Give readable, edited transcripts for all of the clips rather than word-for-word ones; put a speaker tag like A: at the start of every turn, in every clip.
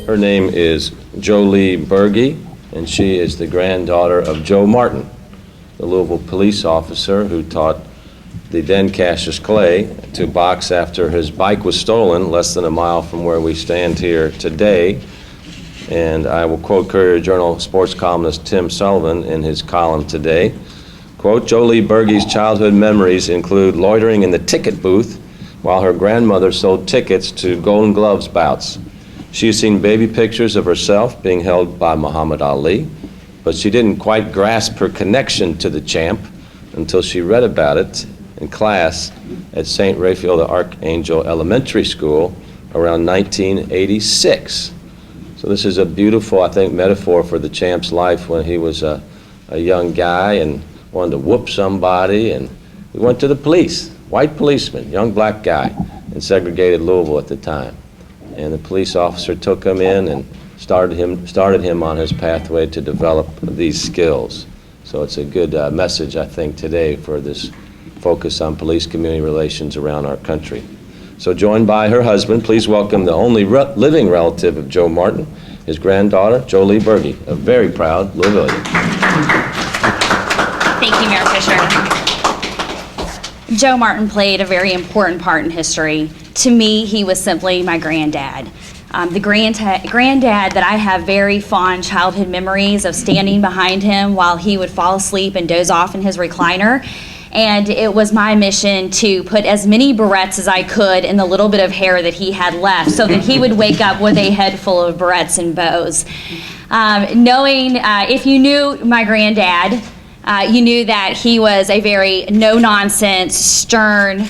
A: Her name is Jolie Burghy, and she is the granddaughter of Joe Martin, the Louisville police officer who taught the then Cassius Clay to box after his bike was stolen less than a mile from where we stand here today. And I will quote Courier-Journal sports columnist Tim Sullivan in his column today. Quote, Jolie Burghy's childhood memories include loitering in the ticket booth while her grandmother sold tickets to Golden Gloves bouts. She has seen baby pictures of herself being held by Muhammad Ali, but she didn't quite grasp her connection to the champ until she read about it in class at St. Raphael the Archangel Elementary School around 1986. So this is a beautiful, I think, metaphor for the champ's life when he was a young guy and wanted to whoop somebody, and he went to the police, white policeman, young black guy in segregated Louisville at the time. And the police officer took him in and started him on his pathway to develop these skills. So it's a good message, I think, today for this focus on police-community relations around our country. So joined by her husband, please welcome the only living relative of Joe Martin, his granddaughter, Jolie Burghy, a very proud Louisvillian.
B: Thank you, Mayor Fisher. Joe Martin played a very important part in history. To me, he was simply my granddad. The granddad that I have very fond childhood memories of standing behind him while he would fall asleep and doze off in his recliner. And it was my mission to put as many barrettes as I could in the little bit of hair that he had left so that he would wake up with a head full of barrettes and bows. If you knew my granddad, you knew that he was a very no-nonsense, stern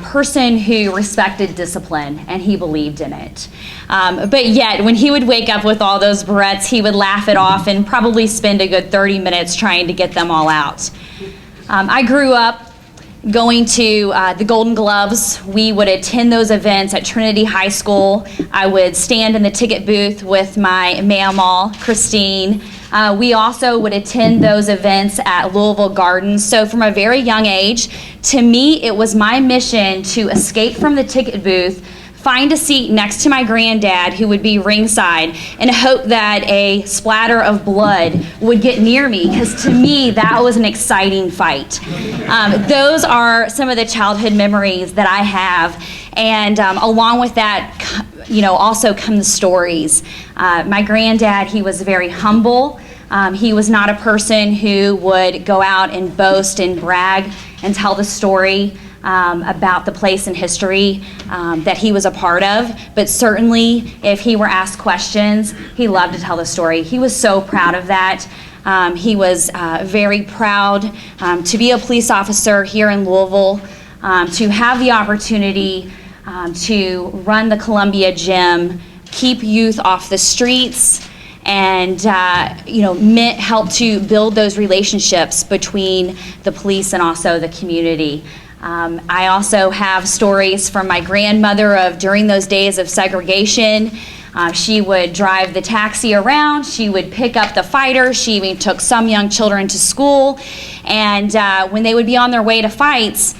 B: person who respected discipline, and he believed in it. But yet, when he would wake up with all those barrettes, he would laugh it off and probably spend a good 30 minutes trying to get them all out. I grew up going to the Golden Gloves. We would attend those events at Trinity High School. I would stand in the ticket booth with my mamaw, Christine. We also would attend those events at Louisville Gardens. So from a very young age, to me, it was my mission to escape from the ticket booth, find a seat next to my granddad who would be ringside, and hope that a splatter of blood would get near me, because to me that was an exciting fight. Those are some of the childhood memories that I have, and along with that, also come the stories. My granddad, he was very humble. He was not a person who would go out and boast and brag and tell the story about the place in history that he was a part of, but certainly if he were asked questions, he loved to tell the story. He was so proud of that. He was very proud to be a police officer here in Louisville, to have the opportunity to run the Columbia Gym, keep youth off the streets, and help to build those relationships between the police and also the community. I also have stories from my grandmother of during those days of segregation. She would drive the taxi around. She would pick up the fighters. She even took some young children to school. And when they would be on their way to fights,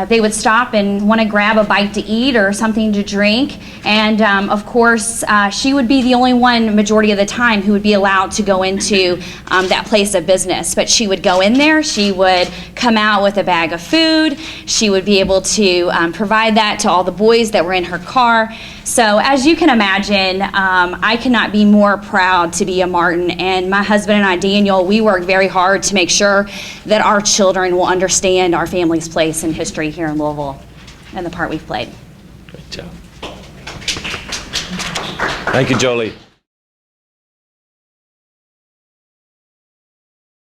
B: they would stop and want to grab a bite to eat or something to drink. And of course, she would be the only one majority of the time who would be allowed to go into that place of business. But she would go in there, she would come out with a bag of food, she would be able to provide that to all the boys that were in her car. So as you can imagine, I cannot be more proud to be a Martin. And my husband and I, Daniel, we work very hard to make sure that our children will understand our family's place in history here in Louisville and the part we've played.
A: Great job. Thank you, Jolie.